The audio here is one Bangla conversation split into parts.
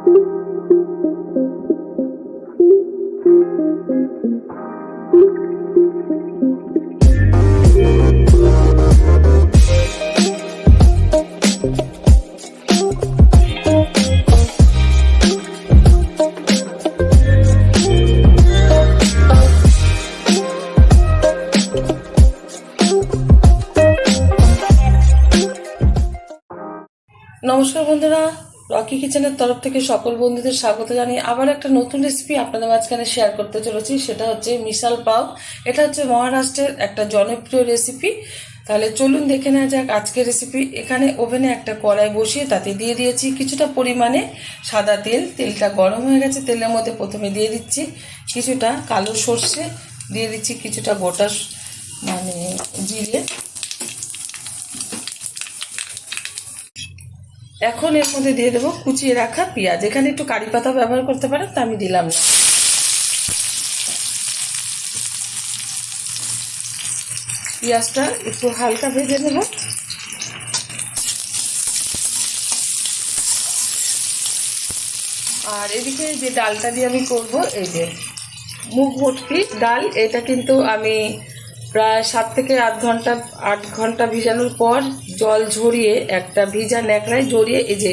নমস্কার বন্ধুরা, রকি কিচেনের তরফ থেকে সকল বন্ধুদের স্বাগত জানিয়ে আবার একটা নতুন রেসিপি আপনাদের মাঝখানে শেয়ার করতে চলেছি। সেটা হচ্ছে মিসাল পাও। এটা হচ্ছে মহারাষ্ট্রের একটা জনপ্রিয় রেসিপি। তাহলে চলুন দেখে নেওয়া যাক আজকের রেসিপি। এখানে ওভেনে একটা কড়াই বসিয়ে তাতে দিয়ে দিয়েছি কিছুটা পরিমাণে সাদা তেল। তেলটা গরম হয়ে গেছে। তেলের মধ্যে প্রথমে দিয়ে দিচ্ছি কিছুটা কালো সর্ষে, দিয়ে দিচ্ছি কিছুটা গোটা জিরে। এখন এর মধ্যে দিয়ে দেবো কুচিয়ে রাখা পেঁয়াজ। এখানে একটু কারি পাতা ব্যবহার করতে পারেন, তা আমি দিলাম না। পেঁয়াজটা একটু হালকা ভেজে নেব। আর এদিকে যে ডালটা দিয়ে আমি করব, এই যে মুগ ভর্তি ডাল, এটা কিন্তু আমি প্রায় 7 থেকে 8 ঘন্টা ভিজানোর পর জল ঝরিয়ে একটা ভিজা ন্যাকড়ায় জড়িয়ে এই যে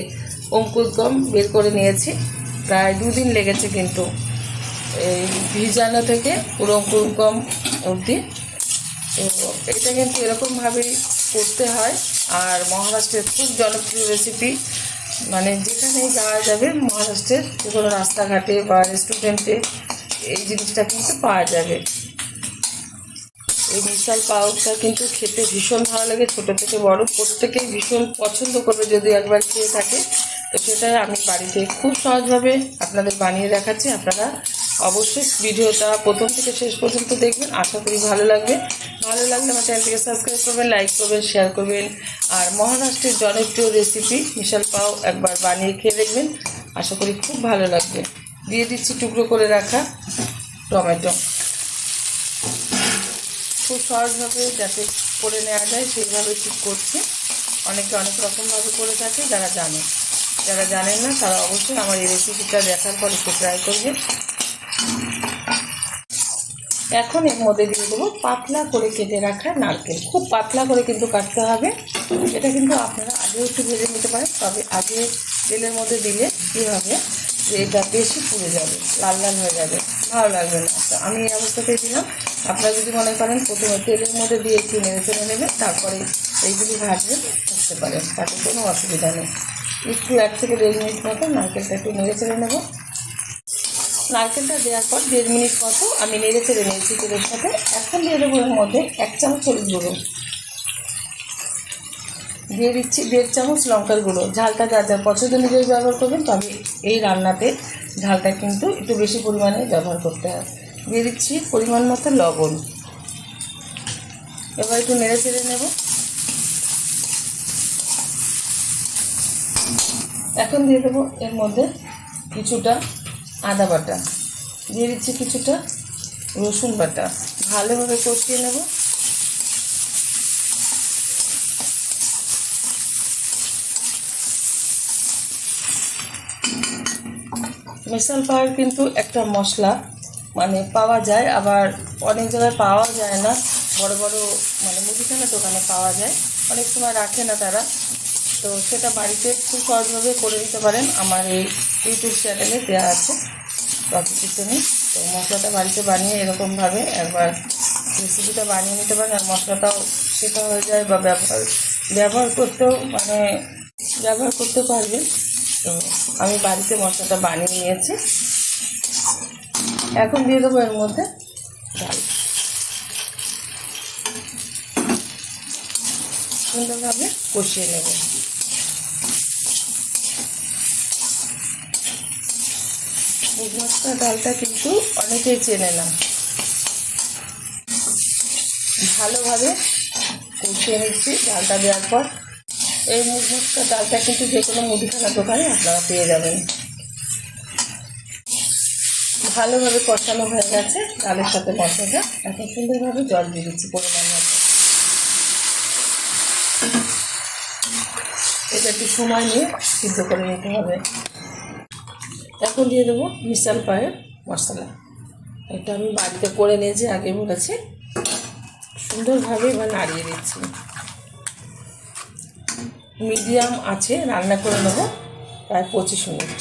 অঙ্কুরগম বের করে নিয়েছি। প্রায় 2 দিন লেগেছে কিন্তু এই ভিজানো থেকে পুরো অঙ্কুরগম অবধি। তো এটা কিন্তু এরকমভাবেই করতে হয়। আর মহারাষ্ট্রের খুব জনপ্রিয় রেসিপি, যেখানেই যাওয়া যাবে মহারাষ্ট্রের যে কোনো রাস্তাঘাটে বা রেস্টুরেন্টে এই জিনিসটা কিন্তু পাওয়া যাবে। এই মিসাল পাউটা কিন্তু খেতে ভীষণ ভালো লাগে। ছোটো থেকে বড় প্রত্যেকেই ভীষণ পছন্দ করবে যদি একবার খেয়ে থাকে। তো সেটাই আমি বাড়িতে খুব সহজভাবে আপনাদের বানিয়ে দেখাচ্ছি। আপনারা অবশ্যই ভিডিওটা প্রথম থেকে শেষ পর্যন্ত দেখবেন, আশা করি ভালো লাগবে। ভালো লাগলে আমার চ্যানেলটিকে সাবস্ক্রাইব করবেন, লাইক করবেন, শেয়ার করবেন। আর মহারাষ্ট্রের জনপ্রিয় রেসিপি মিসাল পাও একবার বানিয়ে খেয়ে দেখবেন, আশা করি খুব ভালো লাগবে। দিয়ে দিচ্ছি টুকরো করে রাখা টমেটো। খুব সহজভাবে যাতে করে নেওয়া যায় সেইভাবে ঠিক করছি। অনেকে অনেক রকমভাবে করে থাকে, যারা জানেন না তারা অবশ্যই আমার এই রেসিপিটা দেখার পর একটু ট্রাই করবেন। এখন এর মধ্যে দিয়ে দেবো পাতলা করে কেটে রাখা নারকেল। খুব পাতলা করে কিন্তু কাটতে হবে। এটা কিন্তু আপনারা আগেও একটু ভেজে নিতে পারেন, তবে আগে তেলের মধ্যে দিলে কী হবে যে এটা বেশি পুড়ে যাবে, লাল লাল হয়ে যাবে, ভালো লাগবে না। তো আমি এই অবস্থাতেই দিলাম। আপনারা যদি মনে করেন প্রথমে তেলের মধ্যে দিয়ে একটু নেড়ে চেড়ে নেবেন, তারপরে এইগুলি ভাজবেন, থাকতে পারেন, তাতে কোনো অসুবিধা নেই। একটু 1 থেকে 1.5 মিনিট মতো নারকেলটা একটু নেড়ে চেড়ে নেব। নারকেলটা দেওয়ার পর 1.5 মিনিট মতো আমি নেড়ে চেড়ে নিয়েছি তেলের সাথে। এখন দিয়ে দেবো এর মধ্যে 1 চামচ হলুদ গুঁড়ো, দিয়ে দিচ্ছি 1.5 চামচ লঙ্কার গুঁড়ো। ঝালটা যার যার পছন্দ অনুযায়ী ব্যবহার করবেন, তবে এই রান্নাতে ঝালটা কিন্তু একটু বেশি পরিমাণে ব্যবহার করতে হয়। দিয়ে দিচ্ছি পরিমাণ মতো লবণ। এবার একটু নেড়ে চেড়ে নেব। এখন দিয়ে দেবো এর মধ্যে কিছুটা আদা বাটা, দিয়ে দিচ্ছি কিছুটা রসুন বাটা। ভালোভাবে কষিয়ে নেব। মিসাল পাওয়ার কিন্তু একটা মশলা পাওয়া যায়, আবার অনেক জায়গায় পাওয়া যায় না। বড় বড় মুদিখানা দোকানে পাওয়া যায়, অনেক সময় রাখে না তারা। তো সেটা বাড়িতে খুব সহজভাবে করে নিতে পারেন। আমার এই ইউটিউব চ্যানেলে দেওয়া আছে রকি কিচেনে। তো মশলাটা বাড়িতে বানিয়ে এরকমভাবে একবার রেসিপিটা বানিয়ে নিতে পারেন। আর মশলাটাও শেখা হয়ে যায় বা ব্যবহার করতেও ব্যবহার করতে পারবেন। তো আমি বাড়িতে মশলাটা বানিয়ে নিয়েছি। এখন দিয়ে দেবো এর মধ্যে ডাল। সুন্দরভাবে কষিয়ে নেব। মুগ মশলা ডালটা কিন্তু অনেকেই চেনে না। ভালোভাবে কষিয়ে নিচ্ছি ডালটা দেওয়ার পর। এই মুগ মশলা ডালটা কিন্তু যে কোনো মুদিখানা দোকানে আপনারা পেয়ে যাবেন। ভালোভাবে কষানো হয়ে গেছে ডালের সাথে মশলাটা। এখন সুন্দরভাবে জল দিয়ে দিচ্ছি পরিমাণ মতো। এটা একটু সময় নিয়ে সিদ্ধ করে নিতে হবে। এখন দিয়ে দেবো মিশাল পায়ের মশলা। এটা আমি বাড়িতে করে নিয়েছি, আগে বলেছি। সুন্দরভাবে এবার নাড়িয়ে দিচ্ছি। মিডিয়াম আছে রান্না করে নেবো প্রায় 25 মিনিট।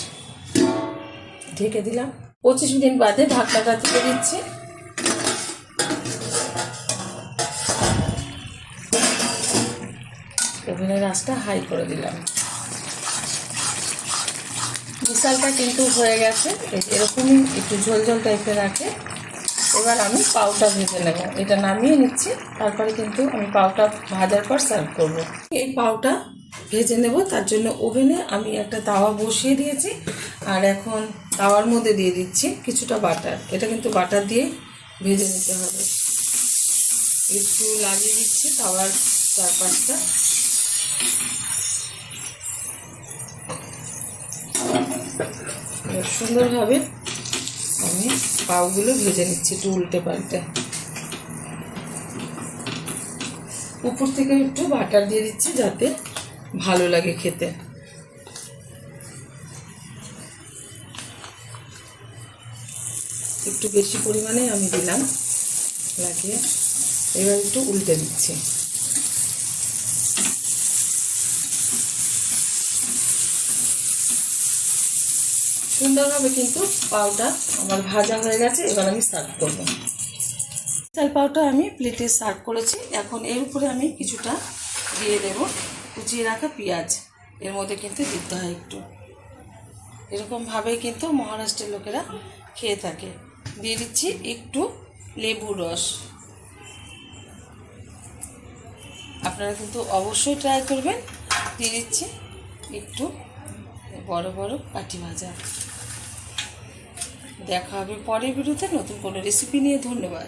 ঢেকে দিলাম। 25 মিনিট বাদে ঢাকনাটা তুলে দিচ্ছি। ওভেনের আঁচটা হাই করে দিলাম। মিশালটা কিন্তু হয়ে গেছে, এরকমই একটু ঝোল ঝোল টাইপের রাখে। এবার আমি পাউটা ভেজে নেব। এটা নামিয়ে নিচ্ছি, তারপরে কিন্তু আমি পাউটা ভাজার পর সার্ভ করব। এই পাউটা ভেজে নেব, তার জন্য ওভেনে আমি একটা তাওয়া বসিয়ে দিয়েছি। আর এখন তাওয়ার মধ্যে দিয়ে দিচ্ছি কিছুটা বাটার। এটা কিন্তু বাটার দিয়ে ভেজে নিতে হবে। একটু লাগিয়ে দিচ্ছি তাওয়ার চারপাশটা। সুন্দরভাবে আমি পাউগুলো ভেজে নিচ্ছি একটু উল্টে পাল্টে। উপর থেকে একটু বাটার দিয়ে দিচ্ছি যাতে ভালো লাগে খেতে। একটু বেশি পরিমাণে আমি দিলাম লাগিয়ে। এবার একটু উল্টে দিচ্ছি। সুন্দরভাবে কিন্তু পাউটা আমার ভাজা হয়ে গেছে। এবার আমি সার্ভ করব। মিশাল পাউটা আমি প্লেটে সার্ভ করেছি। এখন এর উপরে আমি কিছুটা দিয়ে দেব কুচিয়ে রাখা পেঁয়াজ। এর মধ্যে কিন্তু দিতে হয় একটু। এরকমভাবেই কিন্তু মহারাষ্ট্রের লোকেরা খেয়ে থাকে। দিয়ে দিচ্ছি একটু লেবুর রস। আপনারা কিন্তু অবশ্যই ট্রাই করবেন। দিয়ে দিচ্ছি একটু বড় বড় কাঠি ভাজা। দেখা হবে পরের ভিডিওতে নতুন কোনো রেসিপি নিয়ে। ধন্যবাদ।